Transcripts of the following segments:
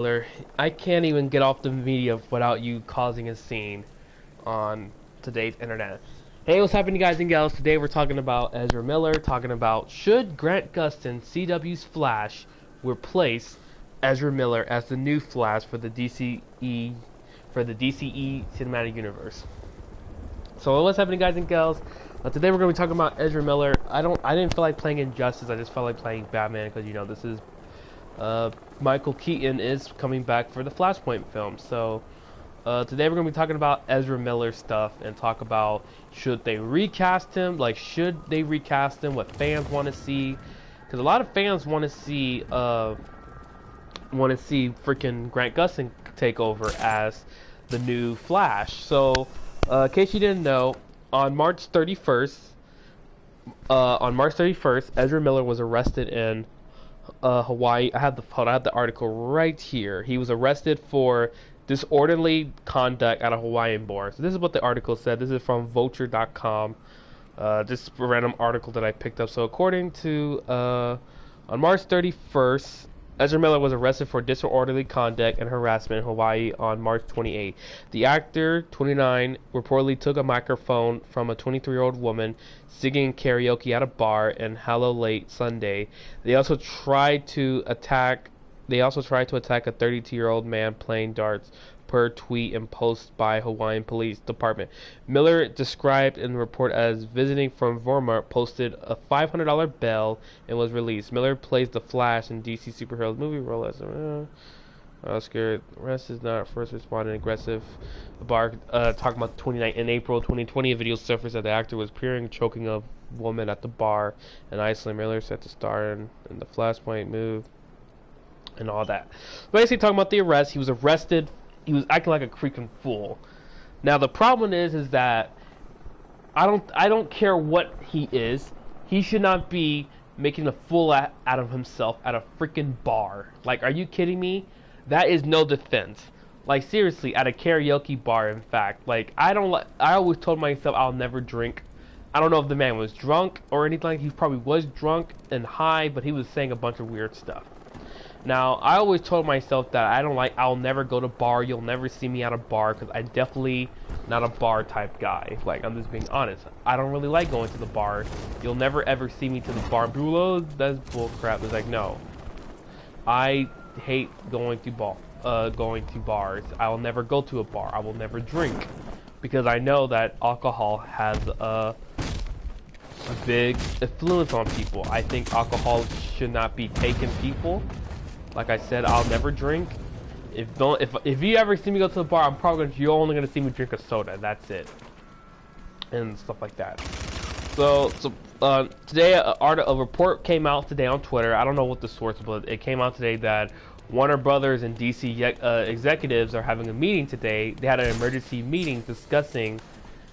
I can't even get off the media without you causing a scene on today's internet. Hey, what's happening, guys and gals? Today we're talking about Ezra Miller, talking about should Grant Gustin, CW's Flash, replace Ezra Miller as the new Flash for the DCE cinematic universe. So what's happening, guys and gals? Today we're going to be talking about Ezra Miller. I didn't feel like playing Injustice. I just felt like playing Batman because this is Michael Keaton is coming back for the Flashpoint film. So today we're going to be talking about Ezra Miller stuff and talk about should they recast him, should they recast him, what fans want to see, because a lot of fans want to see freaking Grant Gustin take over as the new Flash. So in case you didn't know, on March 31st, Ezra Miller was arrested in Hawaii. I have the article right here. He was arrested for disorderly conduct at a Hawaiian bar. So this is what the article said. This is from vulture.com. Just a random article that I picked up. So according to on March 31st, Ezra Miller was arrested for disorderly conduct and harassment in Hawaii on March 28. The actor, 29, reportedly took a microphone from a 23-year-old woman singing karaoke at a bar in Halo late Sunday. They also tried to attack a 32-year-old man playing darts, per tweet and post by Hawaiian Police Department. Miller, described in the report as visiting from Vermont, posted a $500 bail and was released. Miller plays the Flash in DC superheroes movie role as scared. Rest is not first responding aggressive. Bar talking about 29 in April 2020. A video surfaced that the actor was peering, choking a woman at the bar in Iceland. Miller set to star in the Flashpoint move and all that. Basically talking about the arrest. He was arrested. He was acting like a freaking fool. Now the problem is that I don't care what he is. He should not be making a fool out of himself at a freaking bar. Like, are you kidding me? That is no defense. Like, seriously, at a karaoke bar. In fact, like, I always told myself I'll never drink. I don't know if the man was drunk or anything. He probably was drunk and high, but he was saying a bunch of weird stuff. Now, I always told myself that I'll never go to bar. You'll never see me at a bar because I'm definitely not a bar type guy. Like, I'm just being honest. I don't really like going to the bar. You'll never ever see me to the bar. People, oh, that's bullcrap. It's like, no. I hate going to bars. I will never go to a bar. I will never drink because I know that alcohol has a big influence on people. I think alcohol should not be taking people. Like I said, I'll never drink. If you ever see me go to the bar, you're only gonna see me drink a soda. That's it, and stuff like that. So today a report came out today on Twitter. I don't know what the source, but it came out today that Warner Brothers and DC executives are having a meeting today. They had an emergency meeting discussing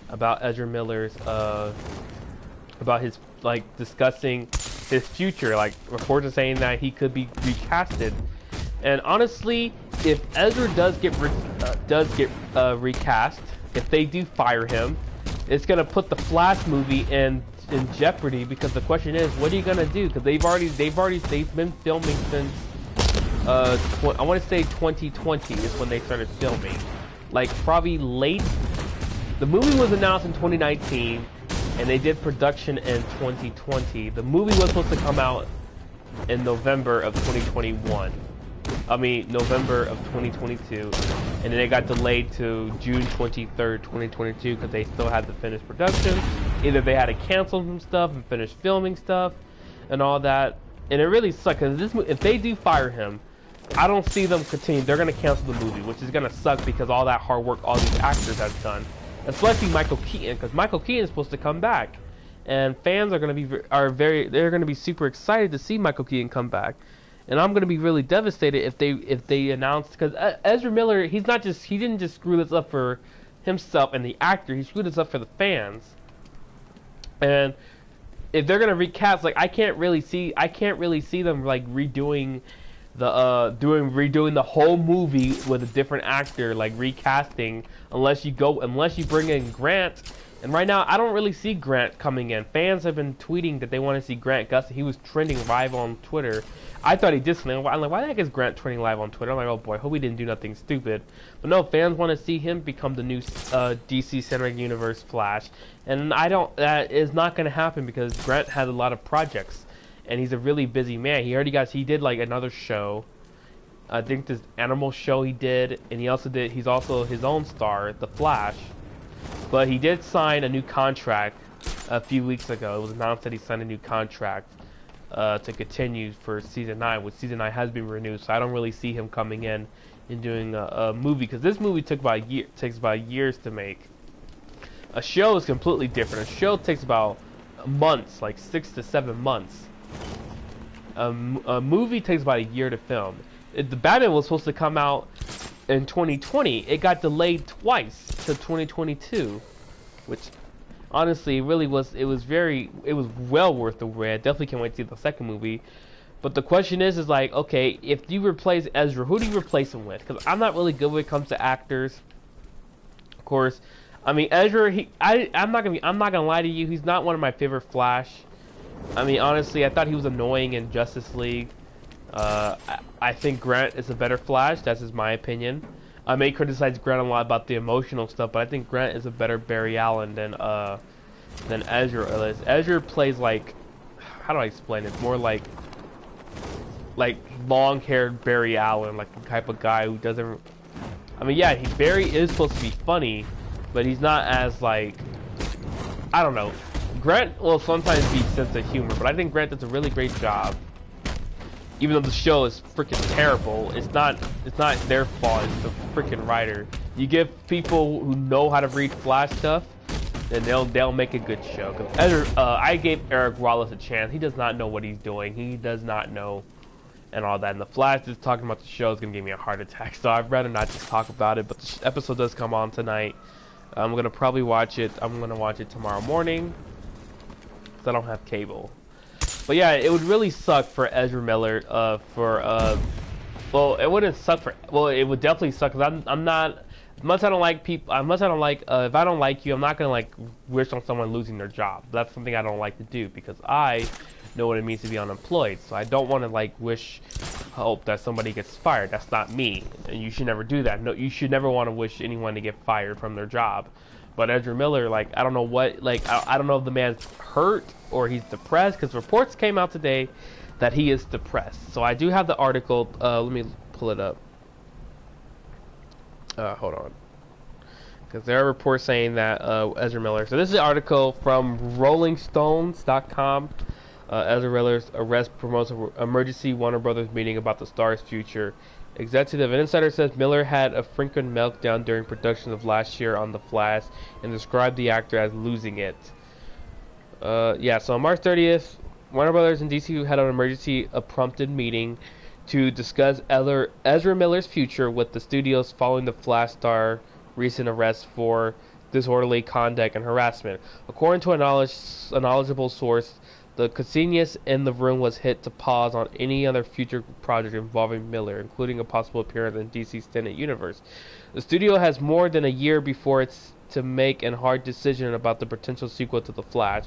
about Ezra Miller's discussing his future. Like, reports are saying that he could be recasted, and honestly, if Ezra does get recast, if they do fire him, it's gonna put the Flash movie in jeopardy, because the question is, what are you gonna do? Because they've been filming since I want to say 2020 is when they started filming. Like, probably late. The movie was announced in 2019. And they did production in 2020. The movie was supposed to come out in November of 2021. November of 2022. And then it got delayed to June 23rd, 2022, because they still had to finish production. Either they had to cancel some stuff and finish filming stuff and all that. And it really sucks, because if they do fire him, I don't see them continue. They're going to cancel the movie, which is going to suck because all that hard work all these actors have done. Especially Michael Keaton, because Michael Keaton is supposed to come back, and fans are they're gonna be super excited to see Michael Keaton come back, and I'm gonna be really devastated if they announce, because Ezra Miller, he didn't just screw this up for himself and the actor, he screwed this up for the fans, and if they're gonna recast, like, I can't really see them like redoing the whole movie with a different actor, like recasting, unless you bring in Grant And right now, I don't really see Grant coming in. Fans have been tweeting that they want to see Grant Gustin. He was trending live on Twitter. I thought he did something. I'm like, why the heck is Grant trending live on Twitter? I'm like, oh boy, hope he didn't do nothing stupid. But no, fans want to see him become the new DC Cinematic Universe Flash. And that is not going to happen because Grant has a lot of projects. And he's a really busy man. He did like another show. I think this animal show he did. And he's also his own star, The Flash. But he did sign a new contract a few weeks ago. It was announced that he signed a new contract to continue for season 9, which season 9 has been renewed. So I don't really see him coming in and doing a movie because this movie takes about years to make. A show is completely different. A show takes about months, like 6 to 7 months. A movie takes about a year to film. The Batman was supposed to come out in 2020. It got delayed twice to 2022, which honestly really was well worth the wait. I definitely can't wait to see the second movie. But the question is like, okay, if you replace Ezra, who do you replace him with? Because I'm not really good when it comes to actors. Of course, I mean Ezra. I'm not gonna lie to you. He's not one of my favorite Flash. I mean, honestly, I thought he was annoying in Justice League. I think Grant is a better Flash. That's just my opinion. I may criticize Grant a lot about the emotional stuff, but I think Grant is a better Barry Allen than Ezra is. Ezra plays like, how do I explain it? It's more like long-haired Barry Allen, like the type of guy who doesn't. I mean, yeah, Barry is supposed to be funny, but he's not as like, I don't know. Grant will sometimes be sense of humor, but I think Grant does a really great job. Even though the show is freaking terrible, it's not their fault. It's the freaking writer. You give people who know how to read Flash stuff, then they'll make a good show. I gave Eric Wallace a chance. He does not know what he's doing. He does not know, and all that. And the Flash just talking about the show is gonna give me a heart attack. So I'd rather not just talk about it. But the episode does come on tonight. I'm gonna probably watch it. I'm gonna watch it tomorrow morning, because I don't have cable. But yeah, it would really suck for Ezra Miller. Well, it wouldn't suck for. Well, it would definitely suck because I'm not. As much as I don't like people. As much as I don't like. If I don't like you, I'm not gonna like wish on someone losing their job. That's something I don't like to do because I know what it means to be unemployed. So I don't want to like hope that somebody gets fired. That's not me, and you should never do that. No, you should never want to wish anyone to get fired from their job. But Ezra Miller, like, I don't know what, like, I don't know if the man's hurt or he's depressed, because reports came out today that he is depressed. So I do have the article. Let me pull it up. Hold on. Because there are reports saying that Ezra Miller. So this is an article from RollingStones.com. Ezra Miller's arrest promotes an emergency Warner Brothers meeting about the star's future. Executive Insider says Miller had a frequent meltdown during production of last year on The Flash and described the actor as losing it. Yeah, so on March 30th, Warner Brothers and DC had an emergency prompted meeting to discuss Ezra Miller's future with the studios following the Flash star recent arrest for disorderly conduct and harassment. According to a knowledgeable source, the consensus in the room was hit to pause on any other future project involving Miller, including a possible appearance in DC's Cinematic Universe. The studio has more than a year before it's to make a hard decision about the potential sequel to The Flash.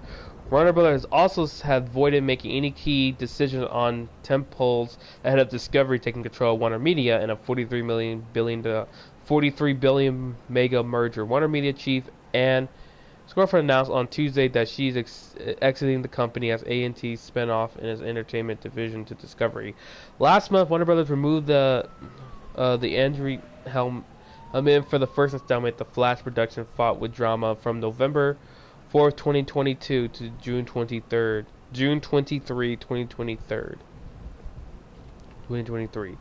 Warner Brothers also had avoided making any key decisions on tentpoles ahead of Discovery taking control of Warner Media in a $43 billion mega merger. Warner Media chief Ann Scorford announced on Tuesday that she's exiting the company as A&T spinoff in its entertainment division to Discovery. Last month, Warner Brothers removed the Andrew Helm for the first installment. The Flash production fought with drama from November 4th, 2022 to June 23rd, 2023.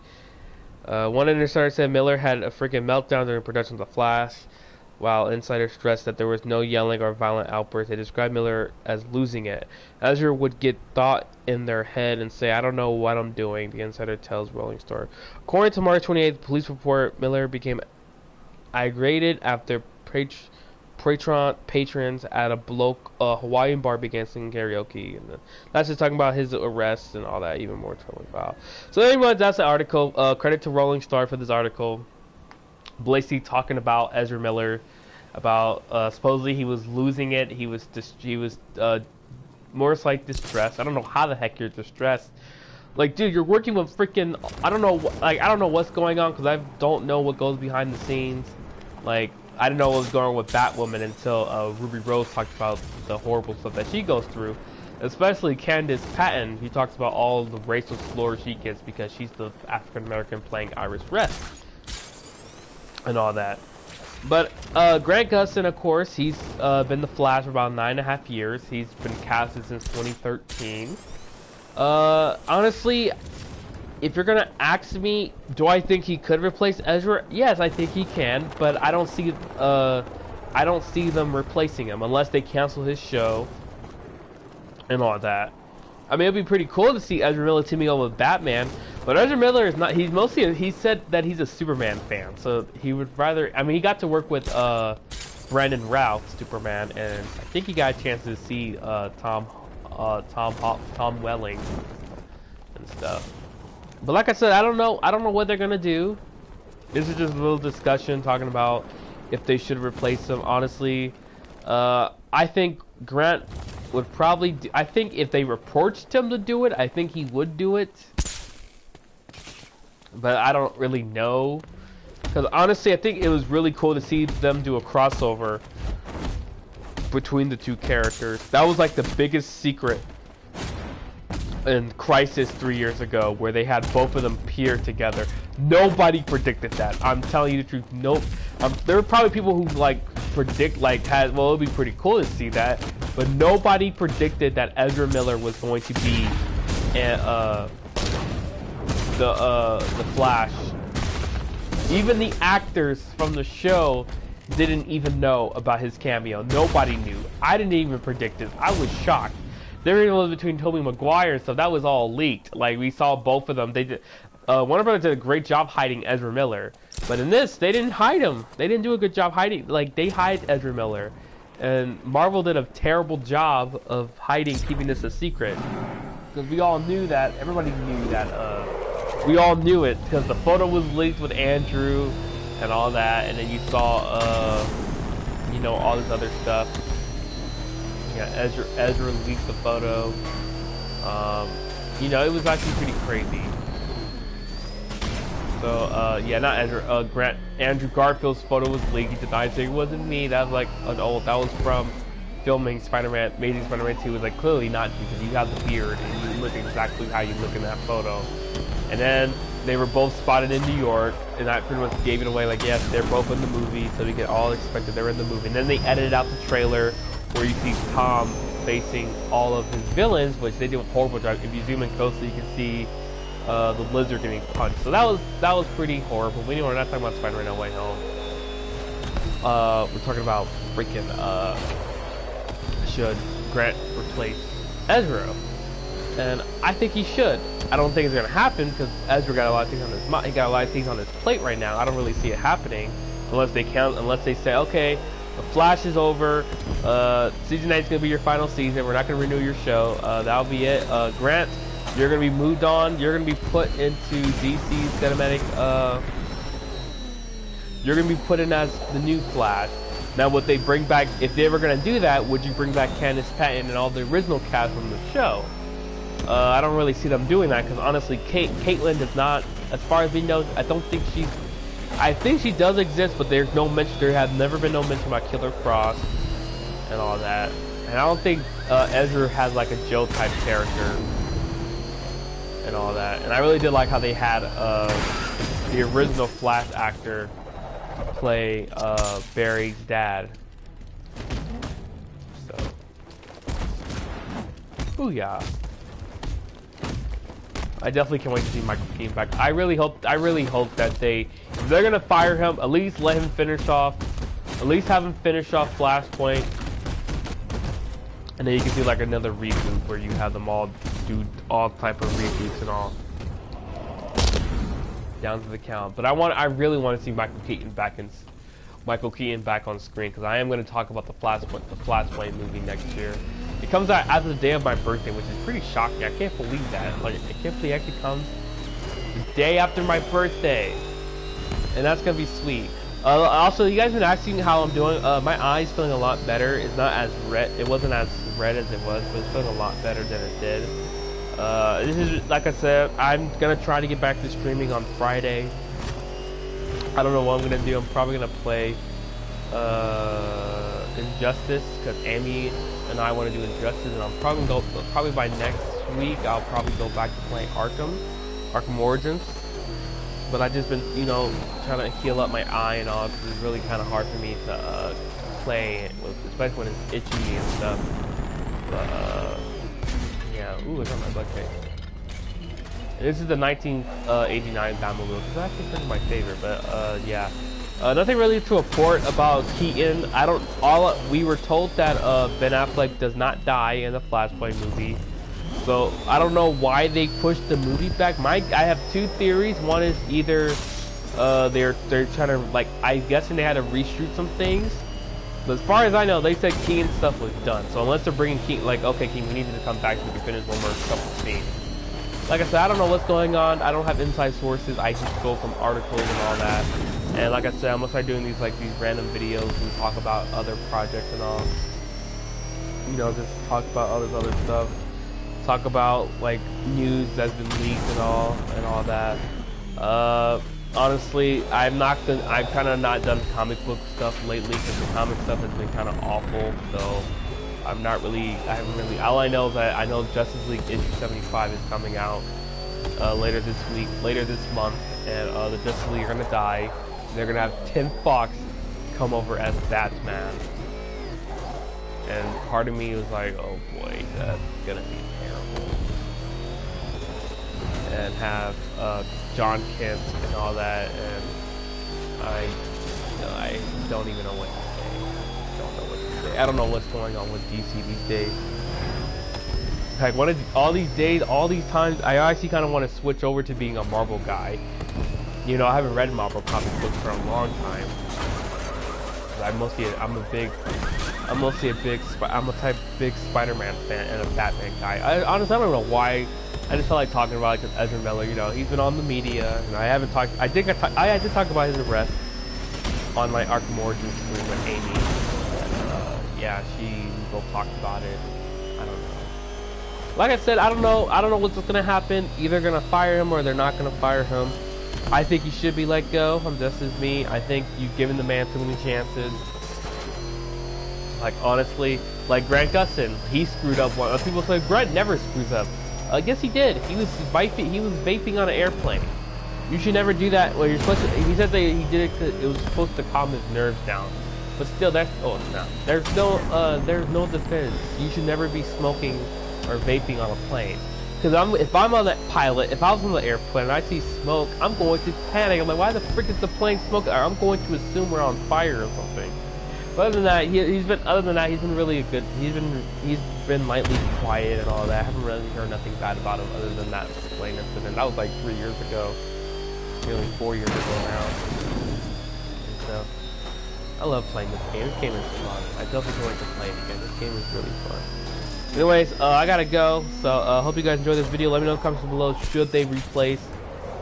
One insider said Miller had a freaking meltdown during production of The Flash. While insiders stressed that there was no yelling or violent outbursts, they described Miller as losing it. Ezra would get thought in their head and say, "I don't know what I'm doing," the insider tells Rolling Stone. According to March 28th police report, Miller became irritated after patrons at a Hawaiian bar began singing karaoke. And that's just talking about his arrest and all that, even more troubling file. So anyway, that's the article. Credit to Rolling Stone for this article. Blasey talking about Ezra Miller about supposedly he was losing it. He was more like distressed. I don't know how the heck you're distressed. Like, dude, you're working with freaking, I don't know, like, I don't know what's going on because I don't know what goes behind the scenes. Like, I didn't know what was going on with Batwoman until Ruby Rose talked about the horrible stuff that she goes through. Especially Candace Patton, who talks about all the racial slurs she gets because she's the African American playing Iris West and all that. But Grant Gustin, of course, he's been the Flash for about 9.5 years. He's been casted since 2013. Honestly, if you're gonna ask me, do I think he could replace Ezra? Yes, I think he can, but I don't see them replacing him unless they cancel his show and all that. I mean, it'd be pretty cool to see Ezra Miller teaming up with Batman, but Ezra Miller is not. He's mostly. He said that he's a Superman fan, so he would rather. I mean, he got to work with Brandon Routh, Superman, and I think he got a chance to see Tom Welling and stuff. But like I said, I don't know what they're gonna do. This is just a little discussion talking about if they should replace him. Honestly, I think Grant would probably I think if they approached him to do it, I think he would do it. But I don't really know. Because honestly, I think it was really cool to see them do a crossover between the two characters. That was like the biggest secret in Crisis 3 years ago, where they had both of them appear together. Nobody predicted that. I'm telling you the truth. Nope. There are probably people who like predict well, it'd be pretty cool to see that, but nobody predicted that Ezra Miller was going to be the Flash. Even the actors from the show didn't even know about his cameo. Nobody knew. I didn't even predict it. I was shocked. There was between Tobey Maguire and stuff. That was all leaked. Like, we saw both of them. They did. Warner Brothers did a great job hiding Ezra Miller, but in this, they didn't hide him. They didn't do a good job hiding. Like, they hide Ezra Miller, and Marvel did a terrible job of keeping this a secret, because we all knew that. Everybody knew that. We all knew it because the photo was leaked with Andrew and all that, and then you saw, you know, all this other stuff. Yeah, Ezra leaked the photo. You know, it was actually pretty crazy. So, yeah, not Ezra. Andrew Garfield's photo was leaked. He denied saying it wasn't me. That was like that was from filming Spider-Man, Amazing Spider-Man 2. It was like clearly not you because you have the beard and you look exactly how you look in that photo. And then they were both spotted in New York, and that pretty much gave it away. Like, yes, they're both in the movie, so we could all expect that they're in the movie. And then they edited out the trailer where you see Tom facing all of his villains, which they did a horrible job. If you zoom in closely, you can see the lizard getting punched. So that was pretty horrible. But anyway, we're not talking about Spider-Man No Way Home. We're talking about freaking should Grant replace Ezra? And I think he should. I don't think it's gonna happen because Ezra got a lot of things on his mind. He got a lot of things on his plate right now. I don't really see it happening unless they say, okay, the Flash is over. Season 9 is gonna be your final season. We're not gonna renew your show. That'll be it. Grant, you're gonna be moved on. You're gonna be put into DC's cinematic. You're gonna be put in as the new Flash. Now, would they bring back? If they were gonna do that, would you bring back Candace Patton and all the original cast from the show? I don't really see them doing that because honestly, Caitlin does not, as far as we know, I think she does exist, but there's no mention. There has never been no mention about Killer Frost and all that. And I don't think Ezra has like a Joe type character and all that. And I really did like how they had the original Flash actor play Barry's dad. So, booyah. I definitely can't wait to see Michael Keaton back. I really hope that if they're gonna fire him, at least let him finish off, at least have him finish off Flashpoint, and then you can do like another reboot where you have them all do all type of reboots and all down to the count. But I really want to see Michael Keaton back on screen because I am going to talk about the Flashpoint movie next year. It comes out after the day of my birthday, which is pretty shocking. I can't believe that. Like, I can't believe it actually comes the day after my birthday. And that's going to be sweet. Also, you guys been asking how I'm doing. My eye's feeling a lot better. It's not as red. It wasn't as red as it was, but it's feeling a lot better than it did. This is, like I said, I'm gonna try to get back to streaming on Friday. I don't know what I'm gonna do. I'm probably gonna play Injustice because Amy and I want to do Injustice, and I'm probably by next week I'll probably go back to playing Arkham Origins. But I've just been, you know, trying to heal up my eye and all, because it's really kind of hard for me to play, especially when it's itchy and stuff. But, yeah. Ooh, it's on my butt cake. This is the 1989 Batmobile, which is actually pretty my favorite, but, yeah. Nothing really to report about Keaton. We were told that, Ben Affleck does not die in the Flashpoint movie. So I don't know why they pushed the movie back. I have two theories. One is either they're trying to, like, I'm guessing they had to reshoot some things. But as far as I know, they said Keaton's stuff was done. So unless they're bringing Keaton, like, okay, Keaton, we need you to come back so we can finish one more couple scenes. Like I said, I don't know what's going on. I don't have inside sources. I just go from articles and all that. And like I said, I'm gonna start doing these random videos and talk about other projects and all. You know, just talk about all this other stuff. Talk about like news that's been leaked and all that. Honestly, I've kind of not done comic book stuff lately because the comic stuff has been kind of awful. So I haven't really. All I know is that I know Justice League issue 75 is coming out later this month, and the Justice League are gonna die. They're gonna have Tim Fox come over as Batman, and part of me was like, oh boy, that's gonna be terrible. And have John Kent and all that, and I don't even know what to say. I don't know what's going on with DC these days. Like all these times, I actually kind of want to switch over to being a Marvel guy. You know, I haven't read Marvel comic books for a long time. I'm a big Spider-Man fan and a Batman guy. Honestly, I don't know why. I just felt like talking about it because Ezra Miller, you know, he's been on the media, and I haven't talked. I did talk about his arrest on my Arkham Origins stream with Amy. Yeah, we both talked about it. I don't know. Like I said, I don't know what's gonna happen. Either gonna fire him or they're not gonna fire him. I think he should be let go. Just as me. I think you've given the man too many chances. Like honestly, like Grant Gustin, he screwed up one. People say Grant never screws up. I guess he did. He was vaping on an airplane. You should never do that. Well, you're supposed to. He said that he did it. It was supposed to calm his nerves down. But still, there's no defense. You should never be smoking or vaping on a plane. Because if I'm on that pilot, if I was on the airplane and I see smoke, I'm going to panic. I'm like, why the frick is the plane smoking? Or I'm going to assume we're on fire or something. But other than that, he's been really good. He's been lightly quiet and all that. I haven't really heard nothing bad about him other than that plane incident. That was like 3 years ago, nearly 4 years ago now. And so I love playing this game. This game is fun. I definitely can't wait to play it again. This game is really fun. Anyways, I gotta go. So hope you guys enjoyed this video. Let me know in the comments below should they replace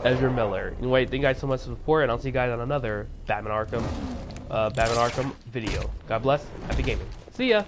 Ezra Miller. Anyway, thank you guys so much for the support, and I'll see you guys on another Batman Arkham video. God bless. Happy gaming. See ya.